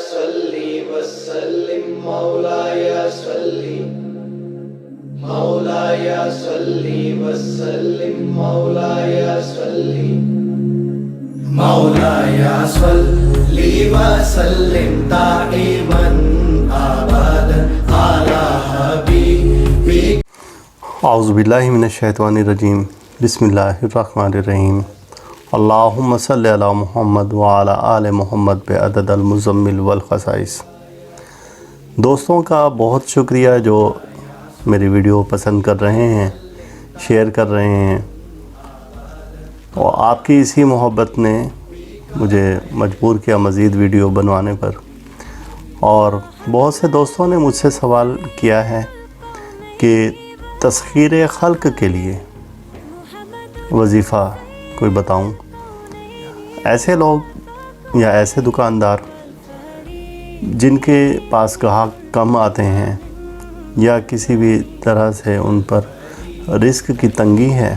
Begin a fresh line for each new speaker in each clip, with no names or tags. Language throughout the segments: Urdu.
صلی وسلم مولاي صلی وسلم مولاي صلی وسلم دائما ابدا على حبیبک۔
اعوذ باللہ من الشیطان الرجیم، بسم اللہ الرحمن الرحیم۔ اللہم صلی علی محمد وعلی آل محمد بعدد المزمل والخصائص۔ دوستوں کا بہت شکریہ جو میری ویڈیو پسند کر رہے ہیں، شیئر کر رہے ہیں، اور آپ کی اسی محبت نے مجھے مجبور کیا مزید ویڈیو بنوانے پر۔ اور بہت سے دوستوں نے مجھ سے سوال کیا ہے کہ تسخیر خلق کے لیے وظیفہ کوئی بتاؤں۔ ایسے لوگ یا ایسے دکاندار جن کے پاس گاہک کم آتے ہیں یا کسی بھی طرح سے ان پر رزق کی تنگی ہے،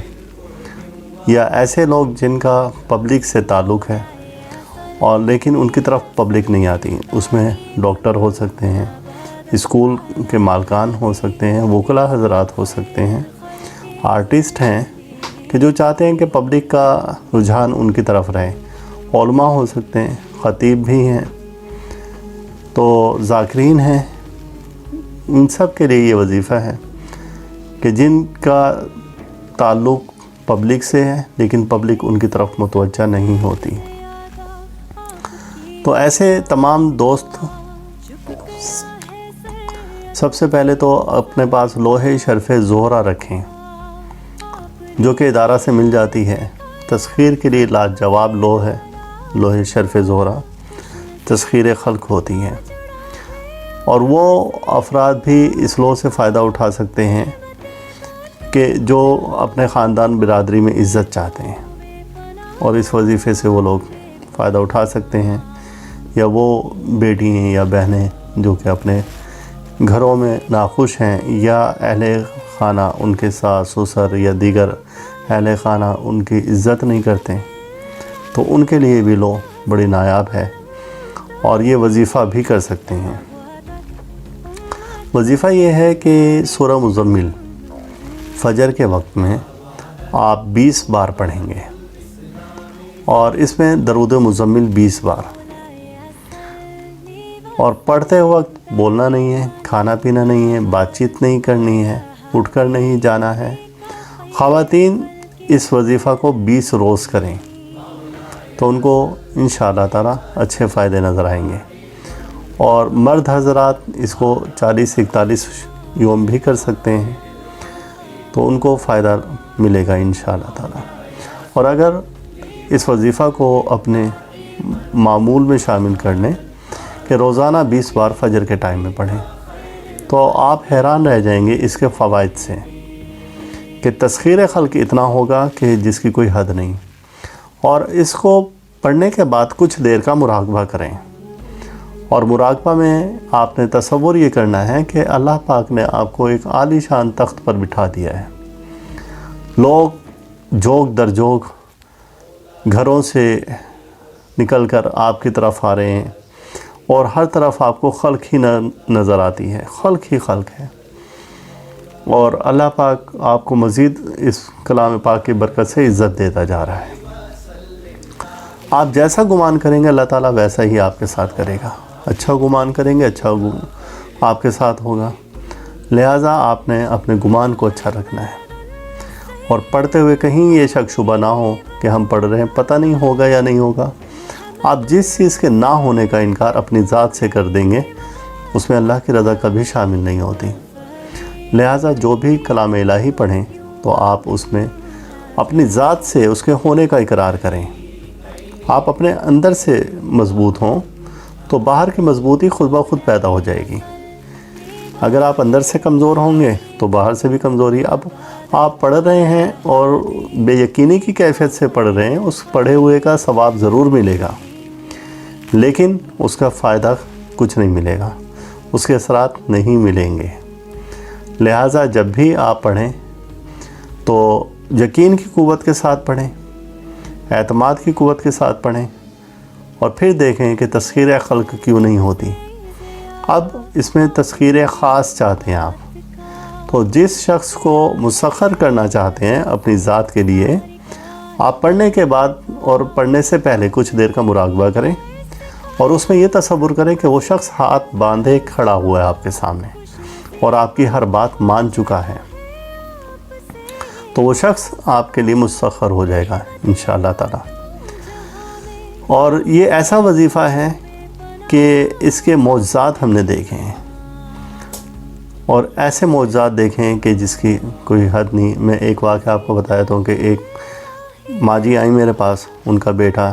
یا ایسے لوگ جن کا پبلک سے تعلق ہے اور لیکن ان کی طرف پبلک نہیں آتی، اس میں ڈاکٹر ہو سکتے ہیں، اسکول کے مالکان ہو سکتے ہیں، وکلاء حضرات ہو سکتے ہیں، آرٹسٹ ہیں کہ جو چاہتے ہیں کہ پبلک کا رجحان ان کی طرف رہے، علماء ہو سکتے ہیں، خطیب بھی ہیں، تو ذاکرین ہیں۔ ان سب کے لیے یہ وظیفہ ہے کہ جن کا تعلق پبلک سے ہے لیکن پبلک ان کی طرف متوجہ نہیں ہوتی، تو ایسے تمام دوست سب سے پہلے تو اپنے پاس لوح شرف زہرہ رکھیں، جو کہ ادارہ سے مل جاتی ہے۔ تسخیر کے لیے لاجواب لوح ہے، لوح شرف زہرہ تسخیر خلق ہوتی ہے، اور وہ افراد بھی اس لوح سے فائدہ اٹھا سکتے ہیں کہ جو اپنے خاندان برادری میں عزت چاہتے ہیں، اور اس وظیفے سے وہ لوگ فائدہ اٹھا سکتے ہیں، یا وہ بیٹی ہیں یا بہنیں جو کہ اپنے گھروں میں ناخوش ہیں، یا اہل خانہ ان کے ساس سسر یا دیگر اہل خانہ ان کی عزت نہیں کرتے، تو ان کے لیے بھی لو بڑی نایاب ہے، اور یہ وظیفہ بھی کر سکتے ہیں۔ وظیفہ یہ ہے کہ سورہ مزمل فجر کے وقت میں آپ 20 بار پڑھیں گے، اور اس میں درود مزمل 20 بار، اور پڑھتے وقت بولنا نہیں ہے، کھانا پینا نہیں ہے، بات چیت نہیں کرنی ہے، اٹھ کر نہیں جانا ہے۔ خواتین اس وظیفہ کو 20 روز کریں تو ان کو انشاءاللہ تعالی اچھے فائدے نظر آئیں گے، اور مرد حضرات اس کو 40-41 یوم بھی کر سکتے ہیں، تو ان کو فائدہ ملے گا انشاءاللہ تعالی۔ اور اگر اس وظیفہ کو اپنے معمول میں شامل کر لیں کہ روزانہ 20 بار فجر کے ٹائم میں پڑھیں، تو آپ حیران رہ جائیں گے اس کے فوائد سے کہ تسخیر خلق اتنا ہوگا کہ جس کی کوئی حد نہیں۔ اور اس کو پڑھنے کے بعد کچھ دیر کا مراقبہ کریں، اور مراقبہ میں آپ نے تصور یہ کرنا ہے کہ اللہ پاک نے آپ کو ایک عالی شان تخت پر بٹھا دیا ہے، لوگ جوگ در جوگ گھروں سے نکل کر آپ کی طرف آ رہے ہیں، اور ہر طرف آپ کو خلق ہی نظر آتی ہے، خلق ہی خلق ہے، اور اللہ پاک آپ کو مزید اس کلام پاک کی برکت سے عزت دیتا جا رہا ہے۔ آپ جیسا گمان کریں گے اللہ تعالیٰ ویسا ہی آپ کے ساتھ کرے گا، اچھا گمان کریں گے اچھا آپ کے ساتھ ہوگا، لہٰذا آپ نے اپنے گمان کو اچھا رکھنا ہے، اور پڑھتے ہوئے کہیں یہ شک شبہ نہ ہو کہ ہم پڑھ رہے ہیں پتہ نہیں ہوگا یا نہیں ہوگا۔ آپ جس چیز کے نہ ہونے کا انکار اپنی ذات سے کر دیں گے اس میں اللہ کی رضا کبھی شامل نہیں ہوتی، لہٰذا جو بھی کلام الہی پڑھیں تو آپ اس میں اپنی ذات سے اس کے ہونے کا اقرار کریں۔ آپ اپنے اندر سے مضبوط ہوں تو باہر کی مضبوطی خود بخود پیدا ہو جائے گی۔ اگر آپ اندر سے کمزور ہوں گے تو باہر سے بھی کمزوری۔ اب آپ پڑھ رہے ہیں اور بے یقینی کی کیفیت سے پڑھ رہے ہیں، اس پڑھے ہوئے کا ثواب ضرور ملے گا، لیکن اس کا فائدہ کچھ نہیں ملے گا، اس کے اثرات نہیں ملیں گے۔ لہٰذا جب بھی آپ پڑھیں تو یقین کی قوت کے ساتھ پڑھیں، اعتماد کی قوت کے ساتھ پڑھیں، اور پھر دیکھیں کہ تسخیر خلق کیوں نہیں ہوتی۔ اب اس میں تسخیر خاص چاہتے ہیں آپ، تو جس شخص کو مسخر کرنا چاہتے ہیں اپنی ذات کے لیے، آپ پڑھنے کے بعد اور پڑھنے سے پہلے کچھ دیر کا مراقبہ کریں اور اس میں یہ تصور کریں کہ وہ شخص ہاتھ باندھے کھڑا ہوا ہے آپ کے سامنے اور آپ کی ہر بات مان چکا ہے، تو وہ شخص آپ کے لیے مسخر ہو جائے گا انشاءاللہ تعالی۔ اور یہ ایسا وظیفہ ہے کہ اس کے معجزات ہم نے دیکھے ہیں، اور ایسے معجزات دیکھیں کہ جس کی کوئی حد نہیں۔ میں ایک واقعہ آپ کو بتایا تو کہ ایک ماں جی آئیں میرے پاس، ان کا بیٹا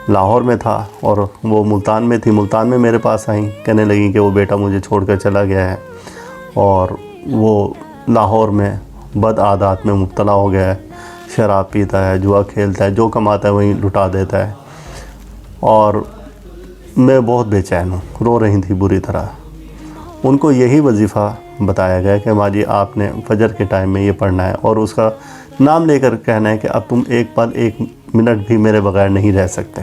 لاہور میں تھا اور وہ ملتان میں تھی، ملتان میں میرے پاس آئیں، کہنے لگیں کہ وہ بیٹا مجھے چھوڑ کر چلا گیا ہے اور وہ لاہور میں بد عادات میں مبتلا ہو گیا ہے، شراب پیتا ہے، جوا کھیلتا ہے، جو کماتا ہے وہیں لٹا دیتا ہے، اور میں بہت بے چین ہوں۔ رو رہی تھی بری طرح۔ ان کو یہی وظیفہ بتایا گیا کہ ماں جی آپ نے فجر کے ٹائم میں یہ پڑھنا ہے اور اس کا نام لے کر کہنا ہے کہ اب تم ایک پل ایک منٹ بھی میرے بغیر نہیں رہ سکتے،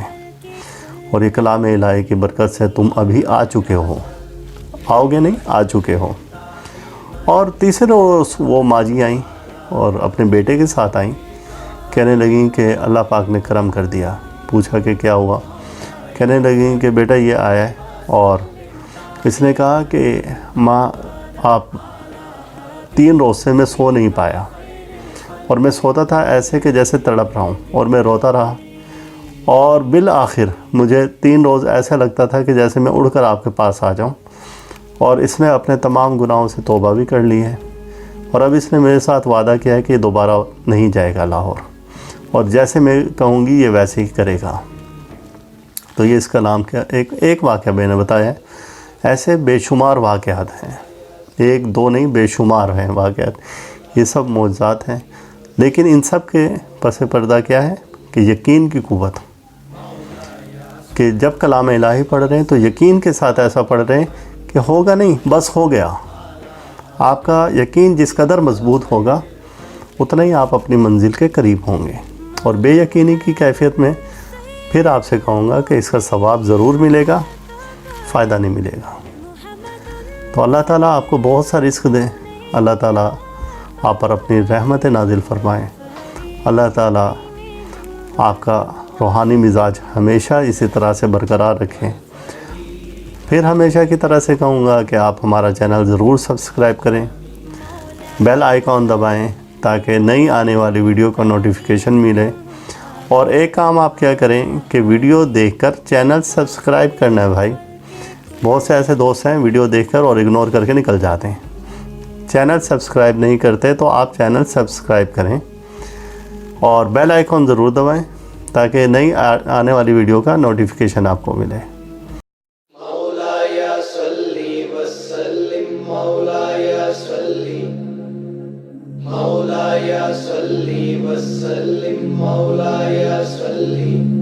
اور یہ کلام الہی کی برکت سے تم ابھی آ چکے ہو، آؤ گے نہیں، آ چکے ہو۔ اور تیسرے روز وہ ماں جی آئیں اور اپنے بیٹے کے ساتھ آئیں، کہنے لگیں کہ اللہ پاک نے کرم کر دیا۔ پوچھا کہ کیا ہوا؟ کہنے لگیں کہ بیٹا یہ آیا ہے اور اس نے کہا کہ ماں آپ 3 روز سے میں سو نہیں پایا، اور میں سوتا تھا ایسے کہ جیسے تڑپ رہا ہوں، اور میں روتا رہا، اور بالآخر مجھے 3 روز ایسا لگتا تھا کہ جیسے میں اڑ کر آپ کے پاس آ جاؤں، اور اس نے اپنے تمام گناہوں سے توبہ بھی کر لی ہے، اور اب اس نے میرے ساتھ وعدہ کیا ہے کہ یہ دوبارہ نہیں جائے گا لاہور، اور جیسے میں کہوں گی یہ ویسے ہی کرے گا۔ تو یہ اس کا نام کیا، ایک واقعہ میں نے بتایا ہے، ایسے بے شمار واقعات ہیں، 1 2 نہیں، بے شمار ہیں واقعات، یہ سب معجزات ہیں، لیکن ان سب کے پس پردہ کیا ہے کہ یقین کی قوت، کہ جب کلام الہی پڑھ رہے ہیں تو یقین کے ساتھ ایسا پڑھ رہے ہیں کہ ہوگا نہیں، بس ہو گیا۔ آپ کا یقین جس قدر مضبوط ہوگا اتنا ہی آپ اپنی منزل کے قریب ہوں گے، اور بے یقینی کی کیفیت میں پھر آپ سے کہوں گا کہ اس کا ثواب ضرور ملے گا، فائدہ نہیں ملے گا۔ تو اللہ تعالیٰ آپ کو بہت سا رزق دے، اللہ تعالیٰ آپ پر اپنی رحمت نازل فرمائیں، اللہ تعالیٰ آپ کا روحانی مزاج ہمیشہ اسی طرح سے برقرار رکھیں۔ پھر ہمیشہ کی طرح سے کہوں گا کہ آپ ہمارا چینل ضرور سبسکرائب کریں، بیل آئیکن دبائیں تاکہ نئی آنے والی ویڈیو کا نوٹیفیکیشن ملے، اور ایک کام آپ کیا کریں کہ ویڈیو دیکھ کر چینل سبسکرائب کرنا ہے بھائی۔ بہت سے ایسے دوست ہیں ویڈیو دیکھ کر اور اگنور کر کے نکل جاتے ہیں، چینل سبسکرائب نہیں کرتے، تو آپ چینل سبسکرائب کریں اور بیل آئیکن ضرور دبائیں تاکہ نئی آنے والی ویڈیو کا نوٹیفیکیشن آپ کو ملے۔
مولاي صل وسلم مولاي صل مولاي صل وسلم مولاي صل